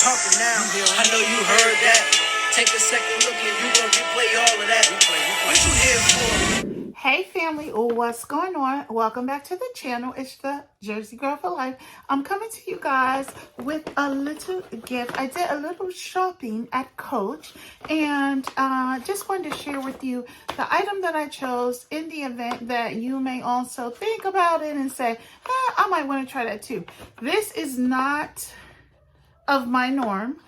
talking now. I know you heard that. Take a second look and you gonna replay all of that. What you here for? Hey family, what's going on? Welcome back to the channel. It's the Jersey Girl for Life. I'm coming to you guys with a little gift. I did a little shopping at Coach and just wanted to share with you the item that I chose in the event that you may also think about it and say, I might want to try that too. This is not of my norm.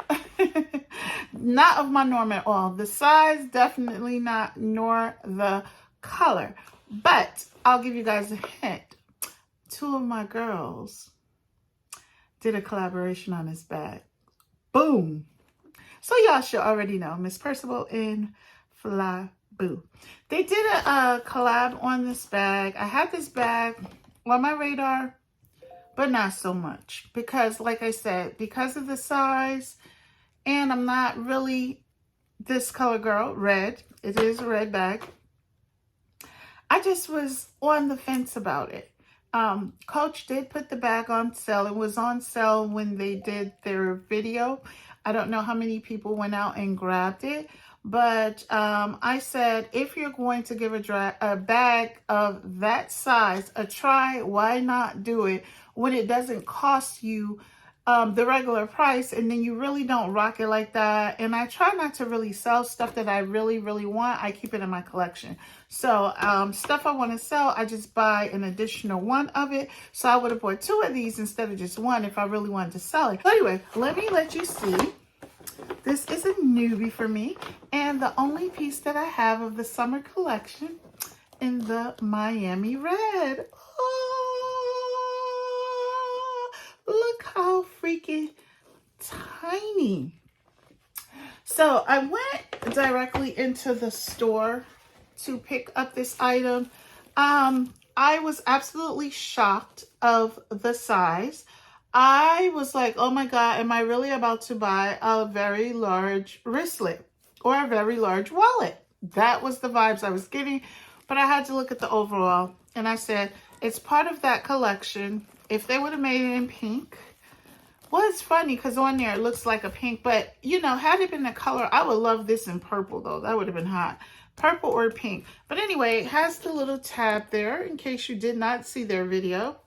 Not of my norm at all. The size, definitely not, nor the color. But I'll give you guys a hint. Two of my girls did a collaboration on this bag. Boom. So y'all should already know. Miss Percival and Fly Boo. They did a collab on this bag. I had this bag on my radar, but not so much. Because like I said, because of the size, and I'm not really this color girl, red. It is a red bag. I just was on the fence about it. Coach did put the bag on sale. It was on sale when they did their video. I don't know how many people went out and grabbed it, but I said, if you're going to give a bag of that size a try, why not do it when it doesn't cost you the regular price, and then you really don't rock it like that. And I try not to really sell stuff that I really want. I keep it in my collection. So stuff I want to sell, I just buy an additional one of it. So I would have bought two of these instead of just one if I really wanted to sell it. But anyway, let me let you see. This is a newbie for me, and the only piece that I have of the summer collection in the Miami red. Look how freaking tiny. So I went directly into the store to pick up this item. I was absolutely shocked of the size. I was like, oh my God, am I really about to buy a very large wristlet or a very large wallet? That was the vibes I was getting, but I had to look at the overall, and I said, it's part of that collection. If they would have made it in pink, well, it's funny because on there it looks like a pink, but you know, had it been a color, I would love this in purple though. That would have been hot. Purple or pink. But anyway, it has the little tab there in case you did not see their video.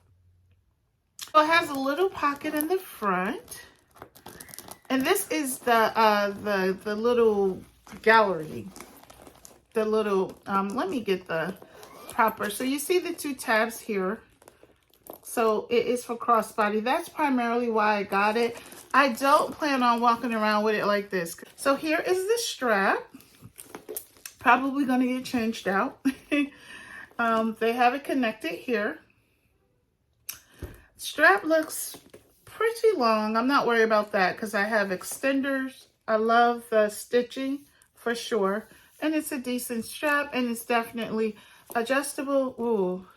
So it has a little pocket in the front. And this is the little gallery. The little, let me get the proper. So you see the two tabs here. So it is for crossbody. That's primarily why I got it. I don't plan on walking around with it like this. So here is the strap. Probably going to get changed out. They have it connected here. Strap looks pretty long. I'm not worried about that because I have extenders. I love the stitching for sure. And it's a decent strap, and it's definitely adjustable. Ooh,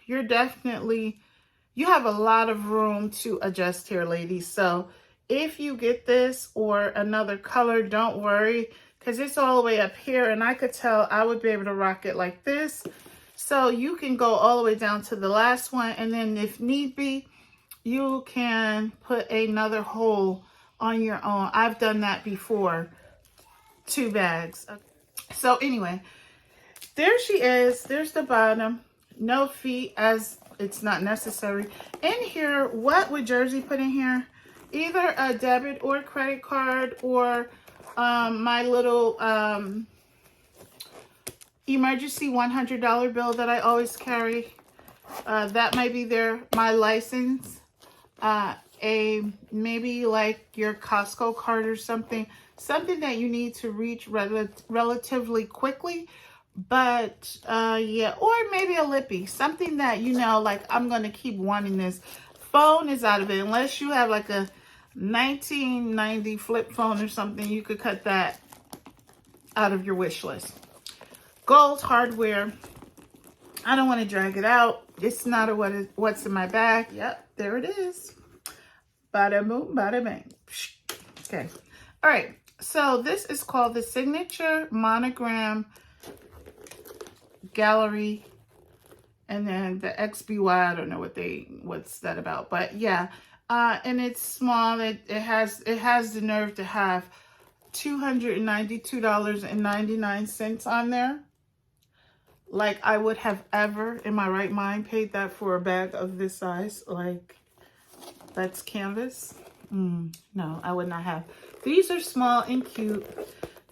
you have a lot of room to adjust here, ladies. So if you get this or another color, don't worry, because it's all the way up here, and I could tell I would be able to rock it like this. So you can go all the way down to the last one, and then if need be, you can put another hole on your own. I've done that before. 2 bags. So anyway, there she is. There's the bottom. No feet, as it's not necessary. In here, what would Jersey put in here? Either a debit or credit card, or my little emergency $100 bill that I always carry. That might be my license. Maybe like your Costco card or something that you need to reach relatively quickly. But yeah, or maybe a lippy, something that, you know, like I'm gonna keep wanting this. Phone is out of it, unless you have like a 1990 flip phone or something. You could cut that out of your wish list. Gold hardware. I don't want to drag it out. It's not what's in my bag. Yep, there it is. Bada boom, bada bang. Okay. All right. So this is called the Signature Monogram Gallery, and then the XBY. I don't know what's that about, but yeah, And it's small. It has the nerve to have $292.99 on there. Like, I would have ever in my right mind paid that for a bag of this size. Like, that's canvas. No, I would not have. These are small and cute.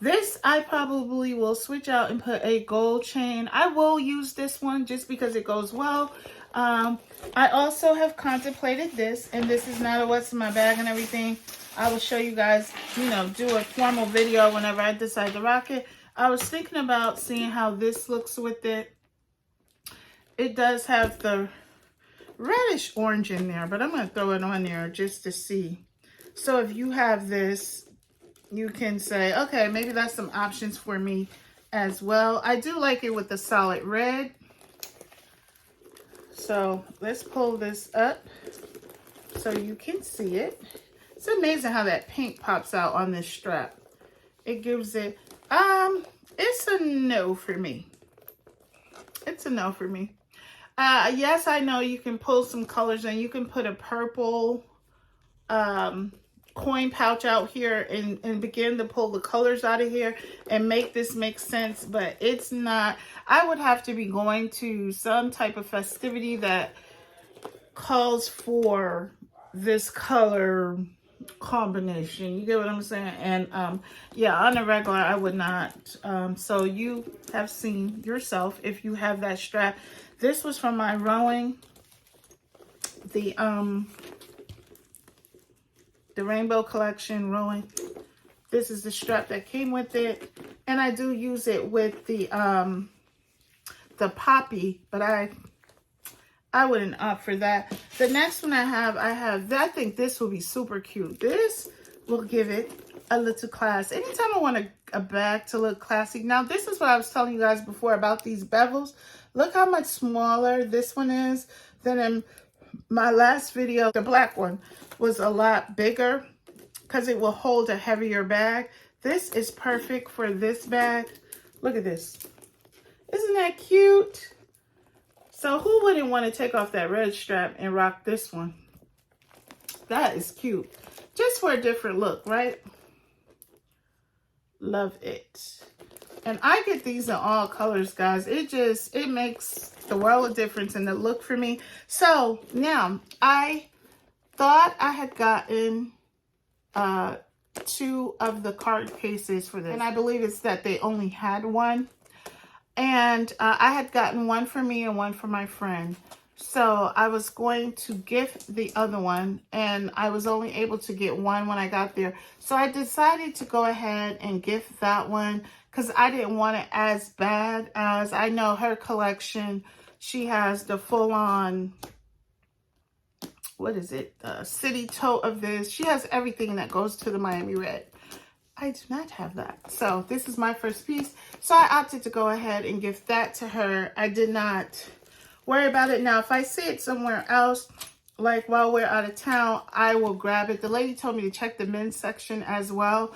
This I probably will switch out and put a gold chain. I will use this one just because it goes well. I also have contemplated this, and this is not a what's in my bag and everything. I will show you guys, you know, do a formal video whenever I decide to rock it. I was thinking about seeing how this looks with it. It does have the reddish orange in there, but I'm going to throw it on there just to see. So if you have this, you can say, okay, maybe that's some options for me as well. I do like it with the solid red. So let's pull this up so you can see it. It's amazing how that pink pops out on this strap. It gives it, it's a no for me. It's a no for me. Yes, I know you can pull some colors and you can put a purple coin pouch out here and begin to pull the colors out of here and make this make sense, but it's not. I would have to be going to some type of festivity that calls for this color combination. You get what I'm saying? And yeah, on a regular I would not. So you have seen yourself if you have that strap. This was from my rowing, the Rainbow Collection rowing. This is the strap that came with it, and I do use it with the poppy, but I wouldn't opt for that. The next one I have I think this will be super cute. This will give it a little class. Anytime I want a bag to look classy. Now, this is what I was telling you guys before about these bevels. Look how much smaller this one is than in my last video. The black one was a lot bigger because it will hold a heavier bag. This is perfect for this bag. Look at this. Isn't that cute? So who wouldn't want to take off that red strap and rock this one? That is cute. Just for a different look, right? Love it. And I get these in all colors, guys. It makes the world of difference in the look for me. So now I thought I had gotten 2 of the card cases for this, and I believe it's that they only had one. And I had gotten one for me and one for my friend. So I was going to gift the other one, and I was only able to get one when I got there. So I decided to go ahead and gift that one because I didn't want it as bad as, I know her collection. She has the full-on, what is it? City tote of this. She has everything that goes to the Miami red. I do not have that. So this is my first piece. So I opted to go ahead and gift that to her. I did not worry about it. Now, if I see it somewhere else, like while we're out of town, I will grab it. The lady told me to check the men's section as well,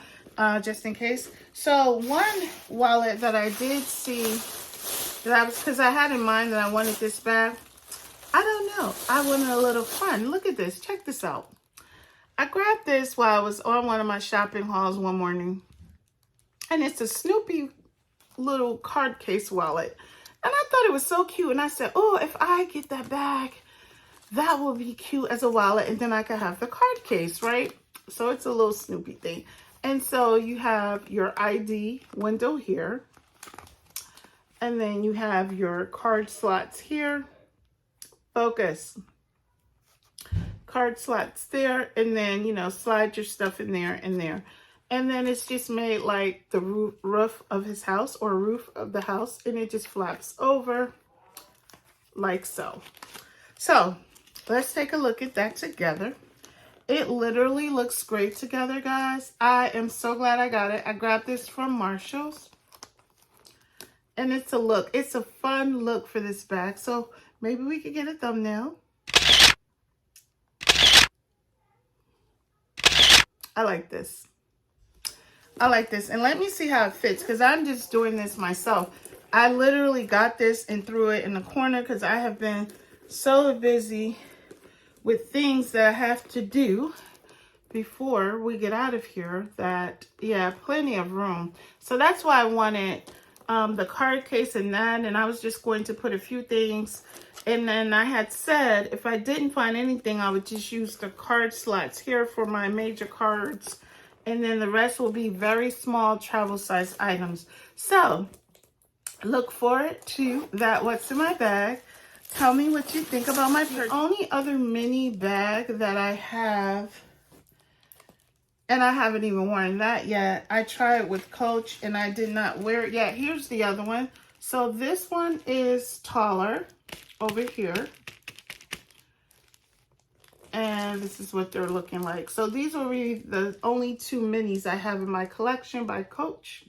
just in case. So one wallet that I did see that I was, because I had in mind that I wanted this bag. I don't know. I wanted a little fun. Look at this. Check this out. I grabbed this while I was on one of my shopping hauls one morning. And it's a Snoopy little card case wallet. And I thought it was so cute. And I said, oh, if I get that bag, that will be cute as a wallet. And then I could have the card case, right? So it's a little Snoopy thing. And so you have your ID window here. And then you have your card slots here. Focus. Card slots there. And then, you know, slide your stuff in there and there. And then it's just made like the roof of his house or roof of the house. And it just flaps over like so. So let's take a look at that together. It literally looks great together, guys. I am so glad I got it. I grabbed this from Marshall's. And it's a look. It's a fun look for this bag. So maybe we could get a thumbnail. I like this. I like this. And let me see how it fits, because I'm just doing this myself. I literally got this and threw it in the corner because I have been so busy with things that I have to do before we get out of here. That, yeah, plenty of room. So that's why I wanted the card case and that, and I was just going to put a few things. And then I had said if I didn't find anything, I would just use the card slots here for my major cards. And then the rest will be very small travel size items. So look forward to that. What's in my bag? Tell me what you think about my purse. The only other mini bag that I have, and I haven't even worn that yet. I tried with Coach and I did not wear it yet. Here's the other one. So this one is taller over here. And this is what they're looking like. So these will be the only two minis I have in my collection by Coach.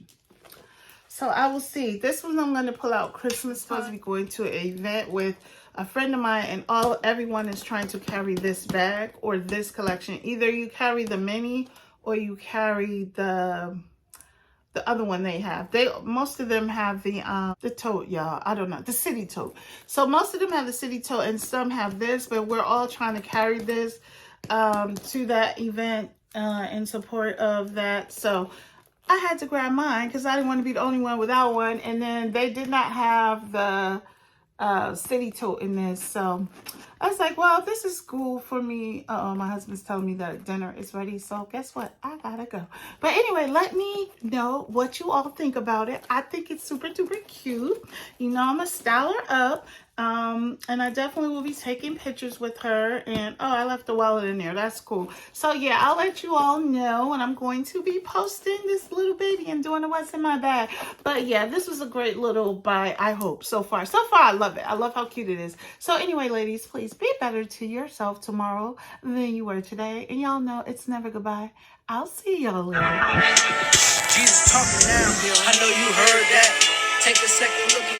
So I will see. This one I'm going to pull out Christmas. Supposed to be going to an event with a friend of mine, and everyone is trying to carry this bag or this collection. Either you carry the mini or you carry the other one they have. Most of them have the tote, y'all. I don't know, the city tote. So most of them have the city tote and some have this, but we're all trying to carry this to that event in support of that. So I had to grab mine because I didn't want to be the only one without one. And then they did not have the city tote in this. So I was like, well, this is cool for me. My husband's telling me that dinner is ready. So guess what? I gotta go. But anyway, let me know what you all think about it. I think it's super duper cute. You know, I'm gonna style her up. And I definitely will be taking pictures with her. And oh, I left the wallet in there. That's cool. So yeah, I'll let you all know when I'm going to be posting this little baby and doing the what's in my bag. But yeah, this was a great little buy, I hope, so far. So far, I love it. I love how cute it is. So anyway, ladies, please be better to yourself tomorrow than you were today. And y'all know it's never goodbye. I'll see y'all later. Jesus talking now. I know you heard that. Take a second look.